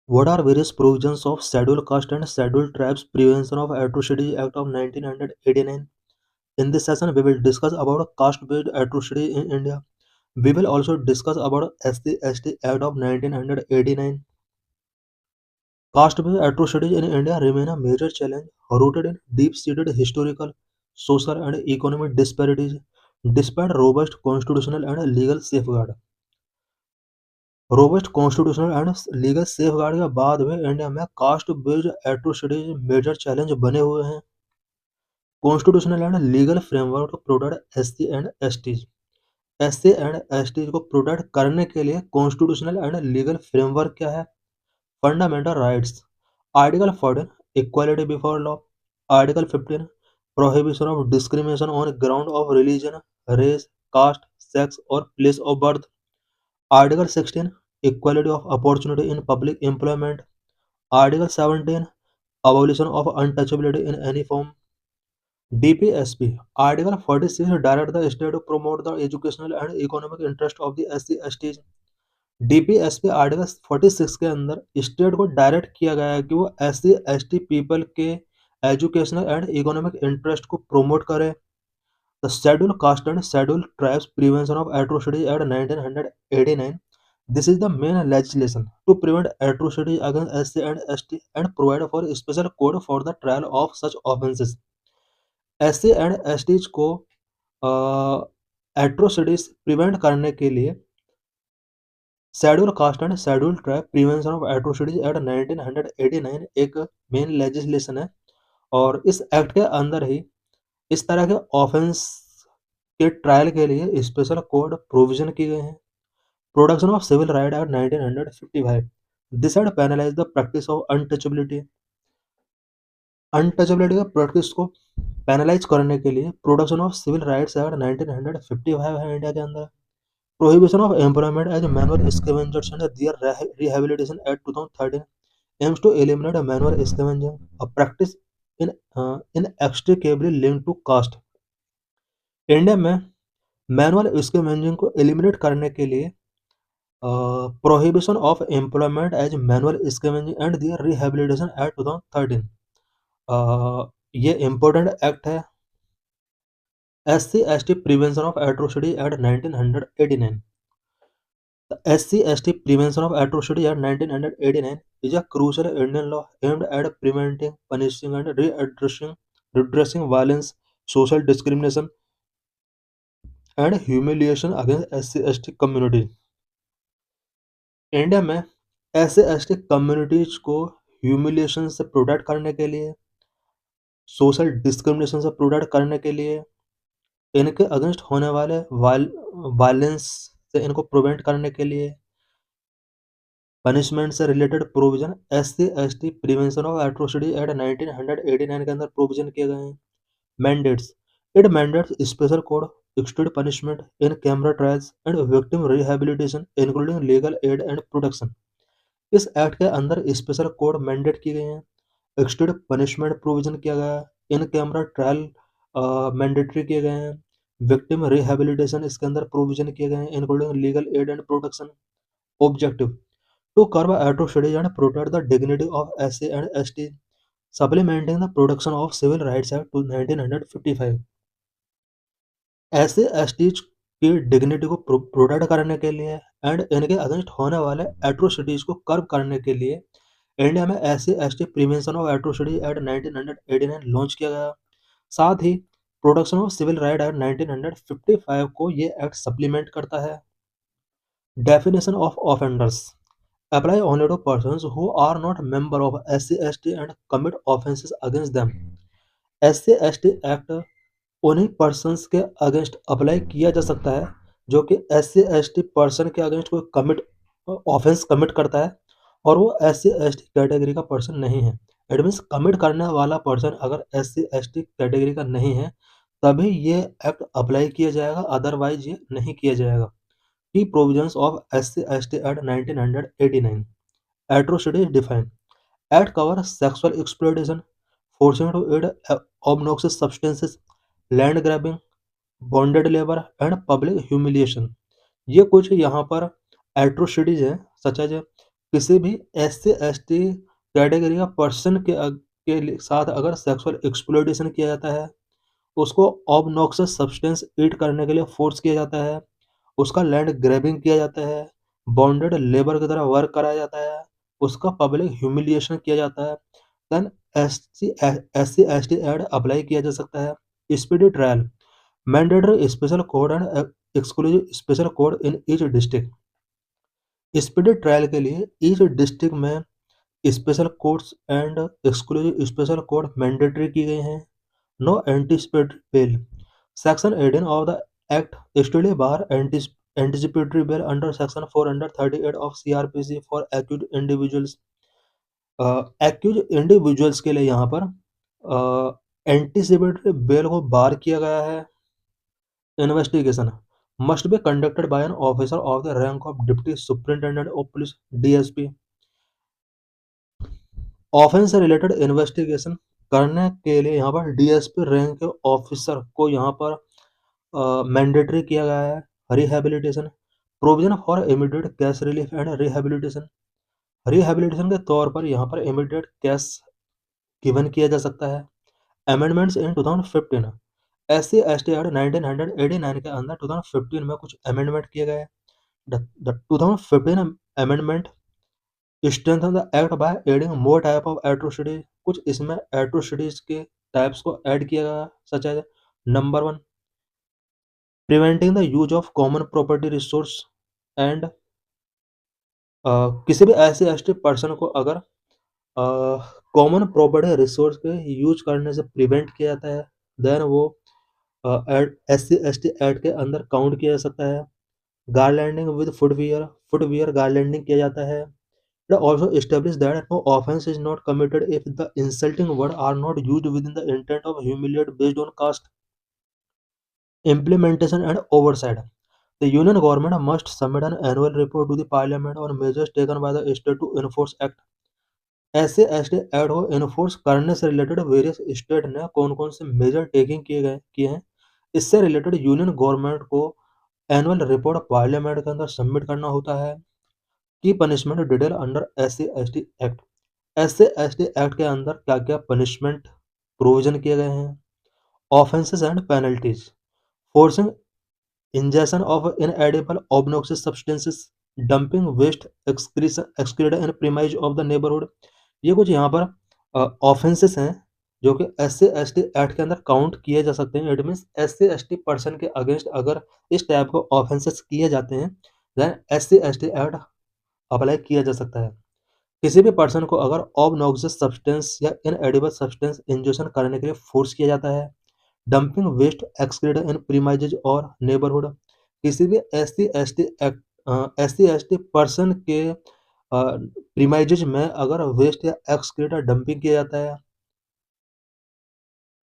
What are various provisions of Scheduled Caste and Scheduled Tribes Prevention of Atrocities Act of 1989? In this session, we will discuss about caste-based atrocity in India. We will also discuss about SC/ST Act of 1989. Caste-based atrocities in India remain a major challenge rooted in deep-seated historical, social, and economic disparities. Despite robust constitutional and legal safeguards, robust constitutional and legal safeguard के बाद भी India में caste based atrocities major challenge बने हुए हैं। Constitutional and legal framework to protect SC and STs. SC and STs को protect करने के लिए कॉन्स्टिट्यूशनल एंड लीगल फ्रेमवर्क क्या है? Fundamental rights, article 14 equality before law, article 15 prohibition of discrimination on ground of religion, race, caste, sex और place of birth, article 16 equality of opportunity in public employment, article 17 abolition of untouchability in any form, DPSP, article 46 direct the state to promote the educational and economic interest of the SC/STs। DPSP article 46 के अंदर state को direct किया गया है कि वो SC/ST people के educational and economic interest को प्रोमोट करे। The Scheduled Caste and Scheduled Tribes Prevention of Atrocities Act 1989. This is the main legislation to prevent atrocities against SC and ST and provide for a special code for the trial of such offences. SC and STs को atrocities prevent करने के लिए schedule caste and schedule tribe prevention of atrocities act 1989 एक main legislation है और इस act के अंदर ही इस तरह के ऑफेंस के ट्रायल के लिए स्पेशल कोड प्रोविजन की गए हैं। Production of civil right act 1955 this act penalise the practice of untouchability. Untouchability के प्रैक्टिस को पेनलाइज करने के लिए production of civil rights act 1955 है इंडिया के अंदर। Prohibition of employment as manual scavengers and their rehabilitation act 2013 aims to eliminate manual scavenging, a practice inextricably linked to caste। India में manual scavenging को eliminate करने के लिए prohibition of employment as manual scavenging and the rehabilitation act 2013 ये important act है। SC/ST prevention of atrocity act 1989। The SC/ST Prevention of Atrocity Act 1989 is a crucial Indian law aimed at preventing, punishing, and redressing violence, social discrimination, and humiliation against SC/ST community। India में SC/ST communities को humiliation से protect करने के लिए, social discrimination से protect करने के लिए, इनके अगेंस्ट होने वाले वायलेंस से इनको प्रिवेंट करने के लिए पनिशमेंट से related provision SC/ST prevention of atrocity act 1989 के अंदर प्रोविजन किए गए हैं। Mandates, it mandates special code, extend punishment in camera trials and victim rehabilitation including legal aid and protection. इस एक्ट के अंदर स्पेशल कोड मैंडेट किए गए हैं, एक्सटेंड पनिशमेंट प्रोविजन किया गया है, इन कैमरा ट्रायल मैंडेटरी किए गए हैं, विक्टिम रिहैबिलिटेशन इसके अंदर प्रोविजन किए गए हैं including legal aid and protection. Objective to curb atrocities and protect the dignity of SC and ST, supplementing the Protection of Civil Rights Act 1955। ऐसे STs की डिग्निटी को प्रोटेक्ट करने के लिए एंड इनके अगेंस्ट होने वाले एट्रोसिटीज को कर्ब करने के लिए इंडिया में SC/ST prevention of atrocity act 1989 launch किया गया। साथ ही protection of civil right act 1955 को ये एक्ट सप्लीमेंट करता है। Definition of offenders apply only to persons who are not member of SC/ST and commit offences against them। SC/ST act उन्हीं persons के अगेंस्ट अप्लाई किया जा सकता है जो कि SC/ST पर्सन के अगेंस्ट कोई ऑफेंस कमिट करता है और वो SC/ST कैटेगरी का पर्सन नहीं है। इट मीन्स कमिट करने वाला पर्सन अगर SC/ST कैटेगरी का नहीं है तभी ये एक्ट अप्लाई किया जाएगा, अदरवाइज ये नहीं किया जाएगा। Key provisions of SC/ST Act 1989। Atrocity is defined. Act covers sexual exploitation, forcing to eat obnoxious substances, land grabbing, bonded labor and public humiliation। ये कुछ यहाँ पर एट्रोसिटीज हैं सच एज किसी भी SC/ST कैटेगरी का पर्सन के साथ अगर सेक्सुअल एक्सप्लॉइटेशन किया जाता है, उसको ऑब्नॉक्सियस सब्सटेंस ईट करने के लिए फोर्स किया जाता है, उसका लैंड ग्रैबिंग किया जाता है, बॉन्डेड लेबर की तरह वर्क कराया जाता है, उसका पब्लिक ह्यूमिलिएशन किया जाता है, देन SC/ST एक्ट अप्लाई किया जा सकता है। Speedy trial, mandatory special code and exclusive special code in each district. Speedy trial के लिए ईच डिस्ट्रिक्ट में special codes and exclusive special code mandatory की गए हैं। No anticipatory bail, section 18 of the act study bar anticipatory bail under section 438 of CRPC for accused individuals. Accused individuals के लिए यहाँ पर एंटीसिपेटरी बेल को बार किया गया है। Investigation must be conducted by an officer of the rank of deputy superintendent of police DSP। Offence से related investigation करने के लिए यहाँ पर DSP रैंक के ऑफिसर को यहाँ पर मैंडेटरी किया गया है। Rehabilitation, provision for immediate cash relief and rehabilitation. Rehabilitation के तौर पर यहाँ पर इमीडिएट कैश गिवन किया जा सकता है। अमेंडमेंट्स इन 2015, SC/ST एक्ट 1989 के अंदर 2015 में कुछ अमेंडमेंट किए गए। The 2015 amendment strengthen the act by adding more type of atrocities. कुछ इसमें एट्रोसिटीज के टाइप्स को ऐड किया गया, such as number 1, preventing the use of common property resource and किसी भी SC/ST पर्सन को अगर कॉमन प्रॉपर्टी रिसोर्स के यूज करने से प्रिवेंट किया जाता है, देन वो SC/ST एक्ट के अंदर काउंट किया जा सकता है। गारलैंडिंग विद फुटवियर गारलैंडिंग किया जाता है। It also established that no offense is not committed if the insulting words are not used within the intent of humiliate based on caste. Implementation and oversight. The union government must submit an annual report to the parliament on measures taken by the state to enforce act. SC/ST act को enforce करने से related various state ने कौन कौन से major taking किए हैं, इससे रिलेटेड यूनियन गवर्नमेंट को एनुअल रिपोर्ट पार्लियामेंट के अंदर सबमिट करना होता है। की punishment detail under SC/ST act. SC/ST act के अंदर क्या क्या पनिशमेंट प्रोविजन किए गए हैं। Offences and penalties, forcing injection of inedible obnoxious substances, dumping waste excreta in premise of the neighbourhood. ये कुछ यहाँ पर ऑफेंसेस हैं जो कि SC/ST एक्ट के अंदर काउंट किए जा सकते हैं। इट मीन्स SC/ST पर्सन के अगेंस्ट अगर इस टाइप के ऑफेंसेस किए जाते हैं, देन SC/ST एक्ट अप्लाई किया जा सकता है। किसी भी पर्सन को अगर ऑब्नॉक्सियस सब्सटेंस या इनएडिबल सब्सटेंस इंजेक्शन करने के लिए फोर्स किया जाता है, डंपिंग वेस्ट एक्सक्रीड इन प्रीमाइजेज और नेबरहुड। किसी भी SC/ST पर्सन के प्रीमाइजेज में अगर वेस्ट या एक्सक्रीड डंपिंग किया जाता है।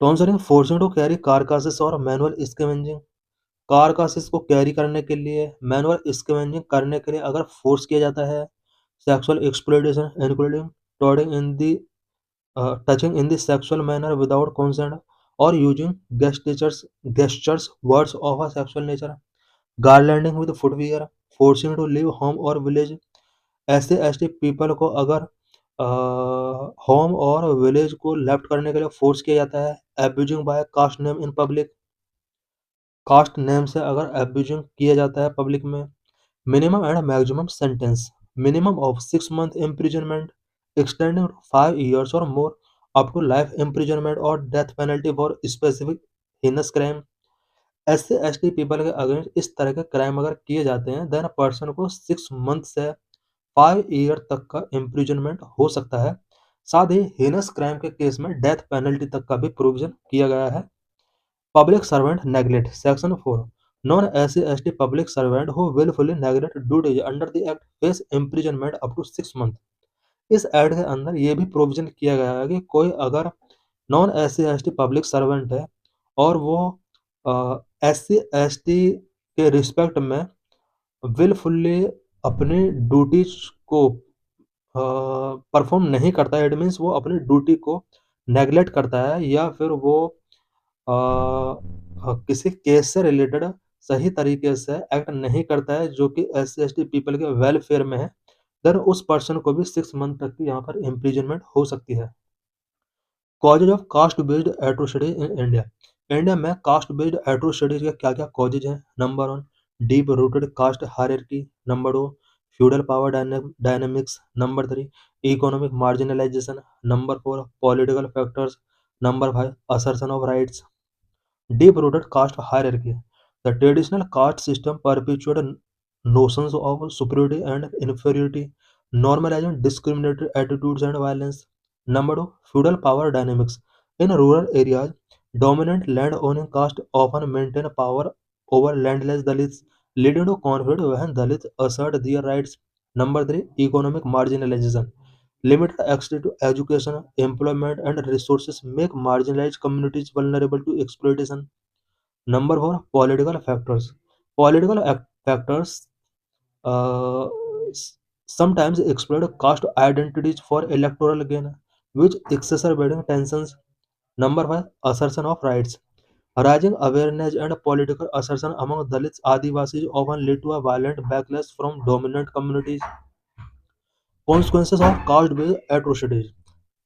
टॉन्सरिंग, फोर्सिंग टू कैरी कारकासेस और मैनुअल स्कैवेंजिंग। कारकासेस को कैरी करने के लिए, मैनुअल स्कैवेंजिंग करने के लिए अगर फोर्स किया जाता है। Sexual exploitation including touching in the touching in the sexual manner without consent और using gestures words of a sexual nature. Garlanding with footwear, forcing to leave home और विलेज। SC/ST पीपल को अगर home और village को left करने के लिए force किया जाता है। Abusing by caste name in public, caste name से अगर एब्यूजिंग किया जाता है पब्लिक में। Minimum and maximum sentence, minimum of 6 month imprisonment extending to 5 years और more up to life imprisonment और death penalty for specific heinous crime. SC/ST people के against इस तरह के क्राइम अगर किए जाते हैं, देन पर्सन को 6 मंथ से 5 year तक का इम्प्रिजनमेंट हो सकता है। साथ ही हीनस क्राइम के केस में डेथ पेनल्टी तक का भी प्रोविजन किया गया है। Public servant neglect, section 4, non SC/ST public servant who wilfully neglect duties under the act face imprisonment up to 6 month. इस एक्ट के अंदर ये भी प्रोविजन किया गया है कि कोई अगर नॉन SC/ST पब्लिक सर्वेंट है और वो SC/ST के रिस्पेक्ट में विलफुली अपनी ड्यूटीज को परफॉर्म नहीं करता है, इट मीन्स वो अपनी ड्यूटी को नेग्लेक्ट करता है या फिर वो किसी केस से रिलेटेड सही तरीके से एक्ट नहीं करता है जो कि SC/ST पीपल के वेलफेयर में है, then उस पर्सन को भी 6 मंथ तक की यहाँ पर इम्प्रिजनमेंट हो सकती है। Causes of caste based atrocities in India. India में कास्ट बेस्ड एट्रोसिटीज के क्या क्या कॉजेज हैं? Number 1, deep rooted caste hierarchy. Number 2, feudal power dynamics. Number 3, economic marginalisation. Number 4, political factors. Number 5, assertion of rights. Deep rooted caste hierarchy. The traditional caste system perpetuated notions of superiority and inferiority, normalizing discriminatory attitudes and violence. Number 2, feudal power dynamics. In rural areas, dominant land-owning caste often maintain power over landless Dalits, leading to conflict when Dalits assert their rights. Number 3, economic marginalization. Limited access to education, employment, and resources make marginalized communities vulnerable to exploitation. Number 4, political factors. Political factors uh, sometimes exploit caste identities for electoral gain, which exacerbating tensions. Number 5, assertion of rights. Rising awareness and political assertion among Dalits Adivasis often lead to a violent backlash from dominant communities. Consequences of caste-based atrocities.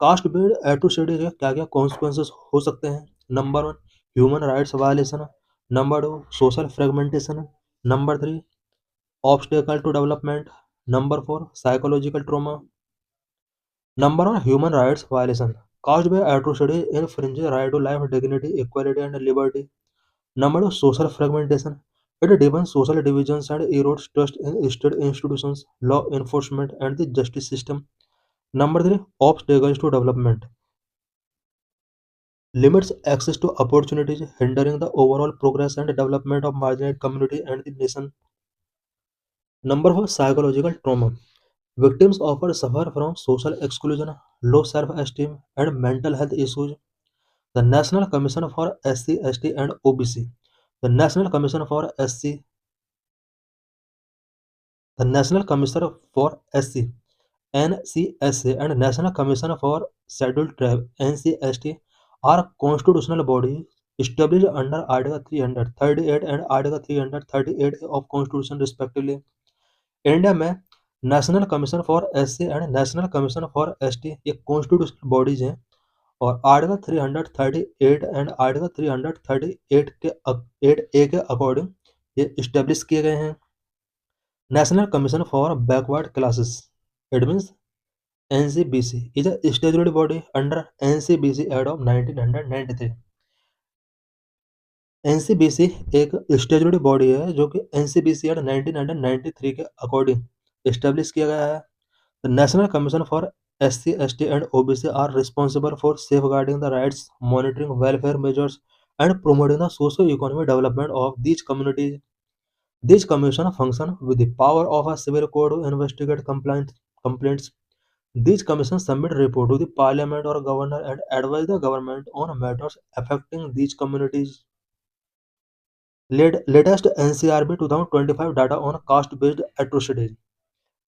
Caste based atrocities के क्या-क्या consequences हो सकते हैं? Number 1, human rights violation. Number 2, social fragmentation. Number 3, obstacle to development. Number 4, psychological trauma. Number 1, human rights violation. Caste based atrocities infringe right to life, dignity, equality and liberty. Number 2, social fragmentation. It deepens social divisions and erodes trust in state institutions, law enforcement and the justice system. Number 3, obstacles to development. Limits access to opportunities, hindering the overall progress and development of marginalized community and the nation. Number 4, psychological trauma. Victims often suffer from social exclusion, low self-esteem, and mental health issues. The National Commission for SC, ST, and OBC. The National Commission for SC, the National Commission for SC, NCSA, and National Commission for Scheduled Tribe (NCST) are constitutional bodies established under Article 338 and Article 338 of Constitution respectively. India में national commission for SC and national commission for ST ये constitutional bodies हैं और article 338 and article 338 के 8A के according ये establish किए गए हैं। National commission for backward classes, it means NCBC is a statutory body under NCBC Act of 1993. NCBC एक स्टेचुटरी बॉडी है जो कि NCBC Act 1993 के अकॉर्डिंग एस्टेब्लिश किया गया है। The National Commission for SC, ST and OBC are responsible for safeguarding the rights, monitoring welfare measures and promoting the socio-economic development of these communities. These commission function with the power of a civil court to investigate complaints. These commissions submit report to the parliament or governor and advise the government on matters affecting these communities. Latest NCRB 2025 data on caste-based atrocities.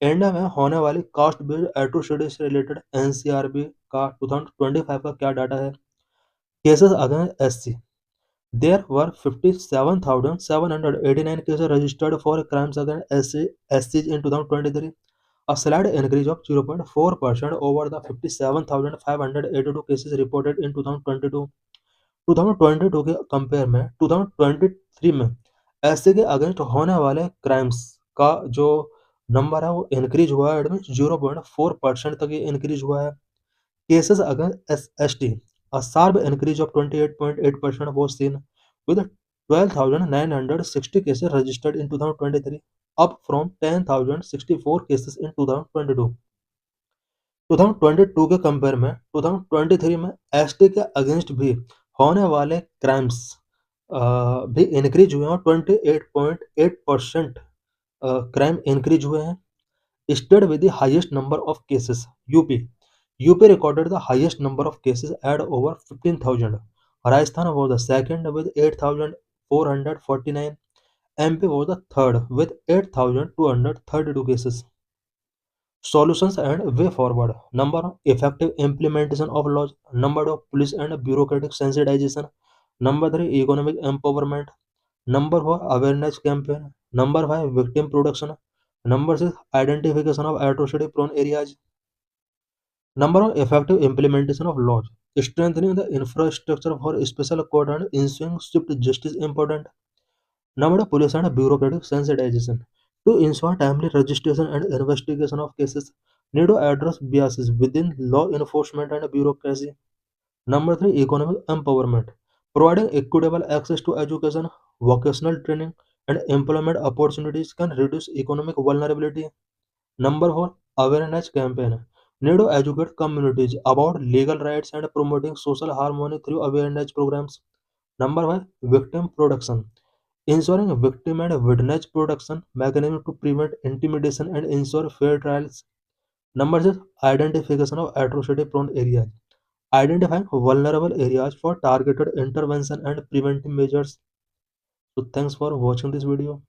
India में होने वाली cast based atrocities से related NCRB का 2025 का क्या data है? Cases against SC. There were 57,789 cases registered for crimes against SCs in 2023. A slight increase of 0.4% over the 57,582 cases reported in 2022. 2022 के compare में 2023 में SC के अगेंस्ट होने वाले क्राइम्स का जो नंबर है वो इंक्रीज हुआ है, एट मीन 0.4% तक ये इंक्रीज हुआ है। Cases against ST, a sharp increase of 28.8% was seen with 12,960 cases registered in 2023, up from 10,064 cases in 2022. 2022 के कंपेयर में 2023 में ST के अगेंस्ट भी होने वाले क्राइम्स भी इंक्रीज हुए हैं और 28.8% क्राइम इंक्रीज हुए हैं। State with the highest number of cases, UP. UP recorded the highest number of cases at over 15,000. Rajasthan was the second with 8,449. MP was the third with 8,232 cases. Solutions and way forward. Number 1, effective implementation of laws. Number 2, police and bureaucratic sensitization. Number 3, economic empowerment. Number 4, awareness campaign. Number 5, victim protection. Number 6, identification of atrocity prone areas. Number 1, effective implementation of laws. Strengthening the infrastructure for special court and ensuring swift justice important. Number 2, police and bureaucratic sensitization. To ensure timely registration and investigation of cases, need to address biases within law enforcement and bureaucracy. Number 3, economic empowerment. Providing equitable access to education, vocational training, and employment opportunities can reduce economic vulnerability. Number 4, awareness campaign. Need to educate communities about legal rights and promoting social harmony through awareness programs. Number 5, victim protection. Ensuring victim and witness protection mechanism to prevent intimidation and ensure fair trials. Number 6, identification of atrocity prone areas. Identifying vulnerable areas for targeted intervention and preventive measures. So thanks for watching this video.